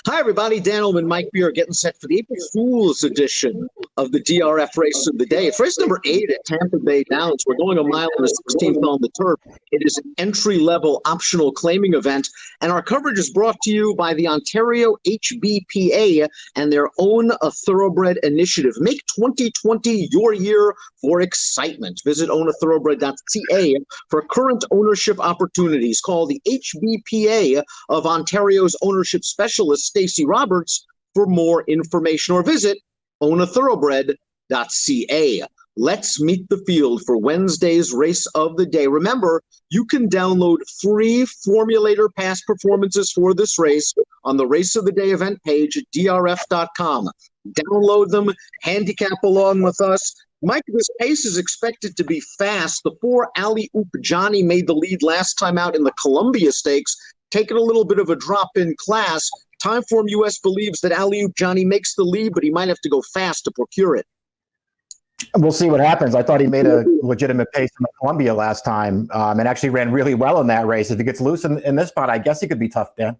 Hi, everybody. Dan Illman and Mike Beer getting set for the April Fool's edition of the DRF race of the day. It's race number 8 at Tampa Bay Downs. We're going a mile and a 16th on the turf. It is an entry-level optional claiming event, and our coverage is brought to you by the Ontario HBPA and their Own a Thoroughbred initiative. Make 2020 your year for excitement. Visit ownathorough.ca for current ownership opportunities. Call the HBPA of Ontario's ownership specialist, Stacey Roberts, for more information, or visit ownathorough.ca. Let's meet the field for Wednesday's race of the day. Remember, you can download free Formulator past performances for this race on the Race of the Day event page at DRF.com. Download them, handicap along with us. Mike, this pace is expected to be fast. The 4 Alley Oop Johnny made the lead last time out in the Columbia Stakes, taking a little bit of a drop in class. Timeform US believes that Alley Oop Johnny makes the lead, but he might have to go fast to procure it. We'll see what happens. I thought he made a legitimate pace in Columbia last time and actually ran really well in that race. If he gets loose in this spot, I guess he could be tough, Dan.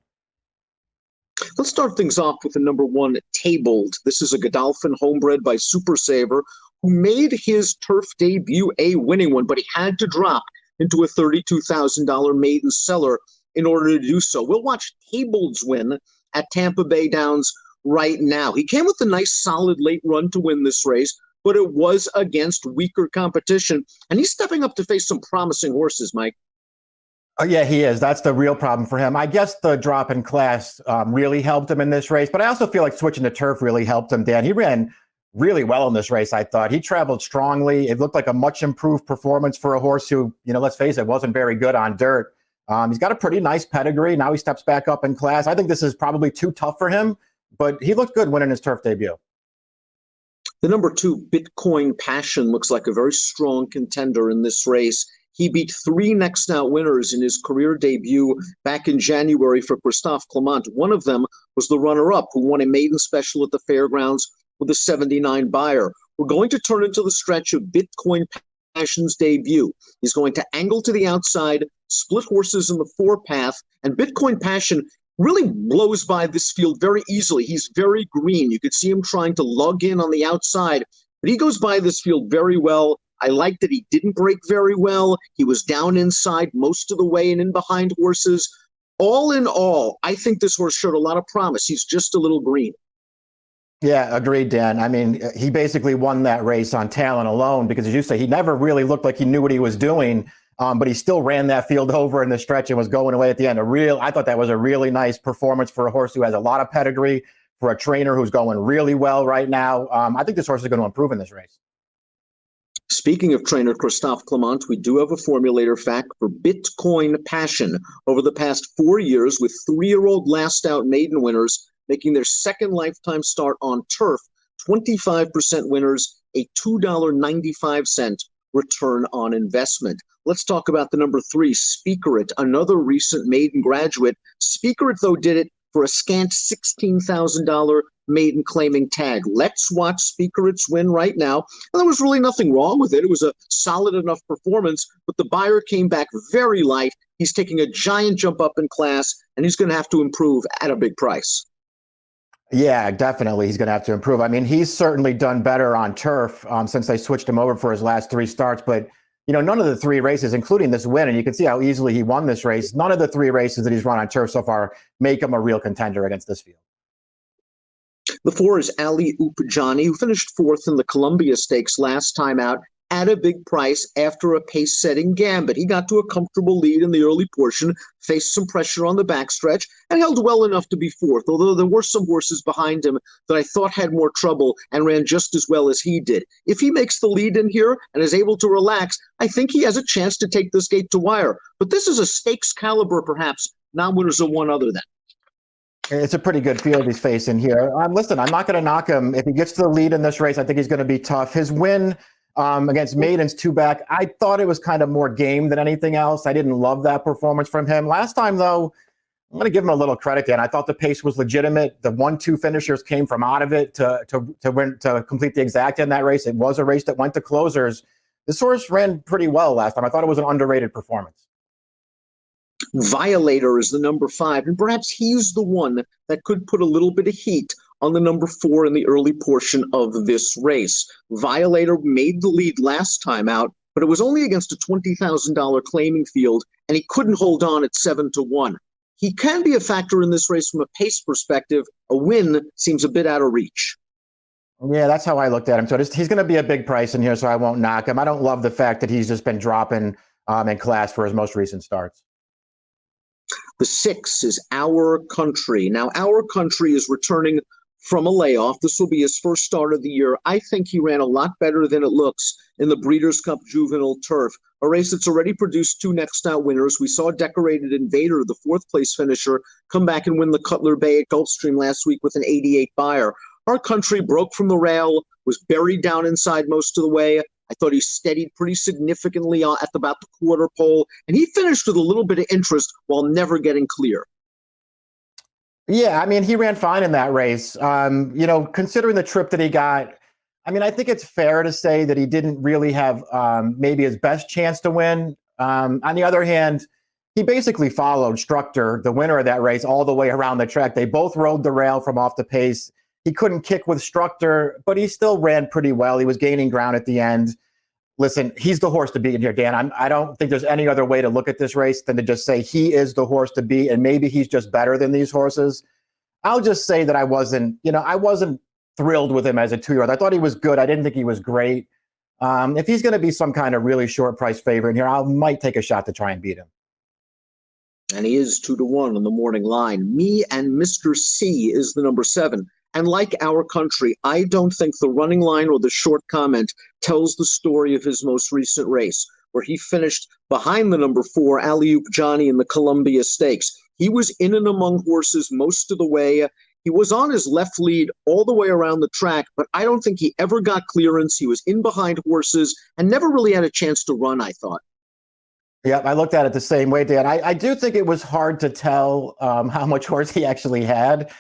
Let's start things off with the number 1, Tabled. This is a Godolphin homebred by Super Saver, who made his turf debut a winning one, but he had to drop into a $32,000 maiden cellar in order to do so. We'll watch Tabled's win at Tampa Bay Downs right now. He came with a nice, solid late run to win this race, but it was against weaker competition, and he's stepping up to face some promising horses, Mike. Oh, yeah, he is. That's the real problem for him. I guess the drop in class really helped him in this race, but I also feel like switching to turf really helped him, Dan. He ran really well in this race, I thought. He traveled strongly. It looked like a much improved performance for a horse who, let's face it, wasn't very good on dirt. He's got a pretty nice pedigree. Now he steps back up in class. I think this is probably too tough for him, but he looked good winning his turf debut. The number 2, Bitcoin Passion, looks like a very strong contender in this race. He beat 3 next out winners in his career debut back in January for Christophe Clement. One of them was the runner-up, who won a maiden special at the fairgrounds with a 79 buyer. We're going to turn into the stretch of Bitcoin Passion's debut. He's going to angle to the outside, split horses in the 4 path, and Bitcoin Passion really blows by this field very easily. He's very green. You could see him trying to lug in on the outside, but he goes by this field very well. I like that he didn't break very well. He was down inside most of the way and in behind horses. All in all, I think this horse showed a lot of promise. He's just a little green. Yeah, agreed, Dan. I mean, he basically won that race on talent alone because, as you say, he never really looked like he knew what he was doing, but he still ran that field over in the stretch and was going away at the end. I thought that was a really nice performance for a horse who has a lot of pedigree, for a trainer who's going really well right now. I think this horse is going to improve in this race. Speaking of trainer Christophe Clement, we do have a formulator fact for Bitcoin Passion. Over the past 4 years, with 3-year-old last out maiden winners making their second lifetime start on turf, 25% winners, a $2.95 return on investment. Let's talk about the number 3, Speaker It, another recent maiden graduate. Speaker It, though, did it for a scant $16,000 maiden claiming tag. Let's watch Speaker It's win right now. And there was really nothing wrong with it. It was a solid enough performance, but the buyer came back very light. He's taking a giant jump up in class, and he's going to have to improve at a big price. Yeah, definitely. He's going to have to improve. I mean, he's certainly done better on turf since they switched him over for his last 3 starts. But, none of the 3 races, including this win, and you can see how easily he won this race, none of the 3 races that he's run on turf so far make him a real contender against this field. The 4 is Alley Oop Johnny, who finished 4th in the Columbia Stakes last time out at a big price after a pace-setting gambit. He got to a comfortable lead in the early portion, faced some pressure on the backstretch, and held well enough to be 4th, although there were some horses behind him that I thought had more trouble and ran just as well as he did. If he makes the lead in here and is able to relax, I think he has a chance to take this gate to wire. But this is a stakes caliber, perhaps, non-winners of one other than. It's a pretty good field he's facing here. Listen, I'm not going to knock him. If he gets to the lead in this race, I think he's going to be tough. His win against Maidens 2 back, I thought it was kind of more game than anything else. I didn't love that performance from him. Last time, though, I'm going to give him a little credit, Dan. I thought the pace was legitimate. The 1-2 finishers came from out of it to complete the exact in that race. It was a race that went to closers. This horse ran pretty well last time. I thought it was an underrated performance. Violator is the number 5, and perhaps he's the one that could put a little bit of heat on the number 4 in the early portion of this race. Violator made the lead last time out, but it was only against a $20,000 claiming field, and he couldn't hold on at 7-1. He can be a factor in this race from a pace perspective. A win seems a bit out of reach. Yeah, that's how I looked at him. So he's going to be a big price in here, so I won't knock him. I don't love the fact that he's just been dropping in class for his most recent starts. The 6 is Our Country. Now, Our Country is returning from a layoff. This will be his first start of the year. I think he ran a lot better than it looks in the Breeders' Cup Juvenile Turf, a race that's already produced 2 next out winners. We saw Decorated Invader, the 4th place finisher, come back and win the Cutler Bay at Gulfstream last week with an 88 buyer. Our Country broke from the rail, was buried down inside most of the way. I thought he steadied pretty significantly at about the quarter pole, and he finished with a little bit of interest while never getting clear. Yeah, I mean, he ran fine in that race. Considering the trip that he got, I mean, I think it's fair to say that he didn't really have maybe his best chance to win. On the other hand, he basically followed Structor, the winner of that race, all the way around the track. They both rode the rail from off the pace. He couldn't kick with Structor, but he still ran pretty well. He was gaining ground at the end. Listen, he's the horse to beat in here, Dan. I don't think there's any other way to look at this race than to just say he is the horse to beat, and maybe he's just better than these horses. I'll just say that I wasn't thrilled with him as a 2-year-old. I thought he was good. I didn't think he was great. If he's going to be some kind of really short price favorite in here, I might take a shot to try and beat him. And he is 2-1 on the morning line. Me and Mr. C is the number 7. And like Our Country, I don't think the running line or the short comment tells the story of his most recent race, where he finished behind the number 4, Alley-Oop Johnny, in the Columbia Stakes. He was in and among horses most of the way. He was on his left lead all the way around the track, but I don't think he ever got clearance. He was in behind horses and never really had a chance to run, I thought. Yeah, I looked at it the same way, Dan. I do think it was hard to tell how much horse he actually had.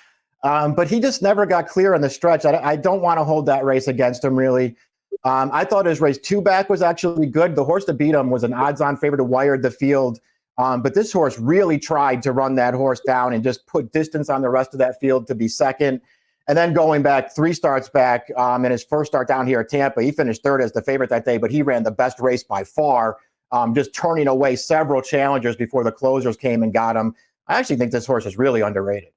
But he just never got clear on the stretch. I don't want to hold that race against him, really. I thought his race 2 back was actually good. The horse to beat him was an odds-on favorite to Wired the Field. But this horse really tried to run that horse down and just put distance on the rest of that field to be second. And then going back 3 starts back in his first start down here at Tampa, he finished 3rd as the favorite that day, but he ran the best race by far, just turning away several challengers before the closers came and got him. I actually think this horse is really underrated.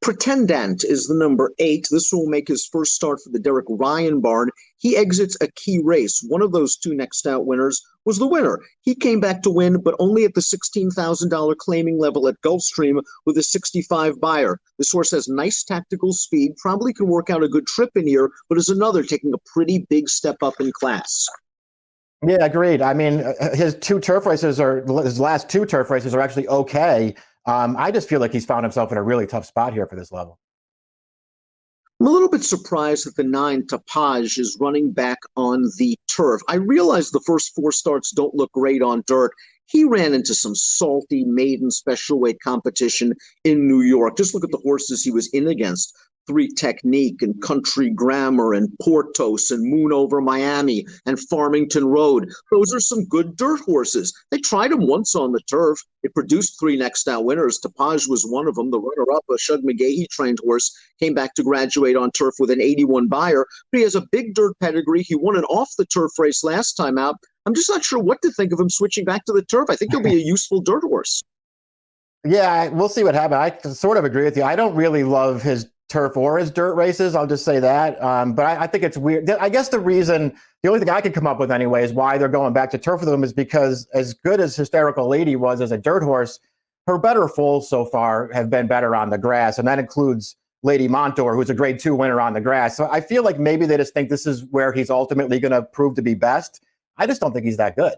Pretendant is the number 8. This will make his first start for the Derek Ryan barn. He exits a key race. One of those 2 next out winners was the winner. He came back to win, but only at the $16,000 claiming level at Gulfstream with a 65 buyer. This horse has nice tactical speed, probably can work out a good trip in here, but is another taking a pretty big step up in class. Yeah, agreed. I mean, his last 2 turf races are actually okay. I just feel like he's found himself in a really tough spot here for this level. I'm a little bit surprised that the 9 Tapage is running back on the turf. I realize the first 4 starts don't look great on dirt. He ran into some salty maiden special weight competition in New York. Just look at the horses he was in against. 3 Technique and Country Grammar and Portos and Moon Over Miami and Farmington Road. Those are some good dirt horses. They tried him once on the turf. It produced 3 next out winners. Tapage was one of them. The runner-up, a Shug McGahee trained horse, came back to graduate on turf with an 81 buyer. But he has a big dirt pedigree. He won an off-the-turf race last time out. I'm just not sure what to think of him switching back to the turf. I think he'll be a useful dirt horse. Yeah, we'll see what happens. I sort of agree with you. I don't really love his turf or his dirt races. I'll just say that. But I think it's weird. I guess the only thing I could come up with anyway is why they're going back to turf with him is because as good as Hysterical Lady was as a dirt horse, her better foals so far have been better on the grass. And that includes Lady Montour, who's a grade 2 winner on the grass. So I feel like maybe they just think this is where he's ultimately going to prove to be best. I just don't think he's that good.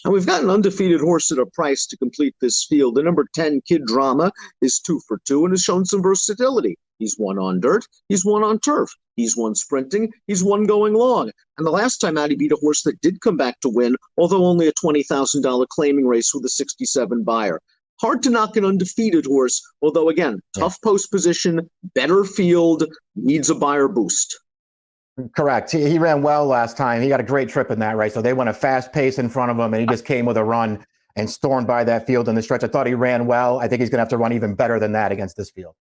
And we've got an undefeated horse at a price to complete this field. The number 10, Kid Drama, is 2 for 2 and has shown some versatility. He's won on dirt. He's won on turf. He's won sprinting. He's won going long. And the last time out, he beat a horse that did come back to win, although only a $20,000 claiming race with a 67 buyer. Hard to knock an undefeated horse, although, again, tough post position, better field, needs a buyer boost. Correct. He ran well last time. He got a great trip in that race. So they went a fast pace in front of him, and he just came with a run. and stormed by that field in the stretch. I thought he ran well. I think he's going to have to run even better than that against this field.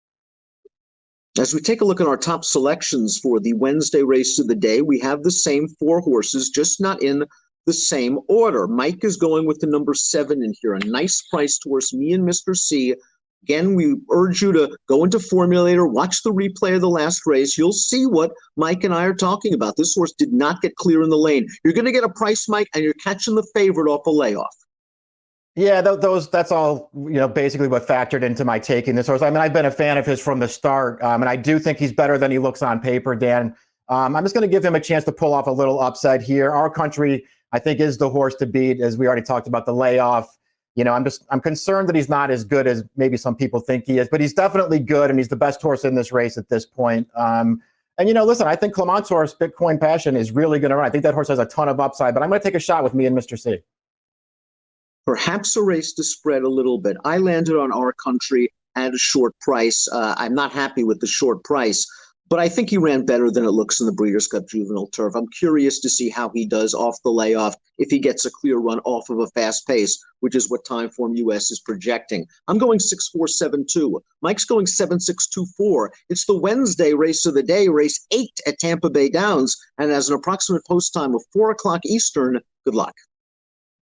As we take a look at our top selections for the Wednesday race of the day, we have the same 4 horses, just not in the same order. Mike is going with the number 7 in here, a nice priced horse, Me and Mr. C. Again, we urge you to go into Formulator, watch the replay of the last race. You'll see what Mike and I are talking about. This horse did not get clear in the lane. You're going to get a price, Mike, and you're catching the favorite off a layoff. Yeah, that's all, basically what factored into my taking this horse. I mean, I've been a fan of his from the start, and I do think he's better than he looks on paper, Dan. I'm just going to give him a chance to pull off a little upside here. Our Country, I think, is the horse to beat, as we already talked about the layoff. I'm concerned that he's not as good as maybe some people think he is, but he's definitely good, and he's the best horse in this race at this point. Listen, I think Clement's horse, Bitcoin Passion, is really going to run. I think that horse has a ton of upside, but I'm going to take a shot with Me and Mr. C. Perhaps a race to spread a little bit. I landed on Our Country at a short price. I'm not happy with the short price, but I think he ran better than it looks in the Breeders' Cup Juvenile Turf. I'm curious to see how he does off the layoff, if he gets a clear run off of a fast pace, which is what Timeform US is projecting. I'm going 6-4-7-2. Mike's going 7-6-2-4. It's the Wednesday race of the day, race 8 at Tampa Bay Downs, and as an approximate post time of 4 o'clock Eastern, good luck.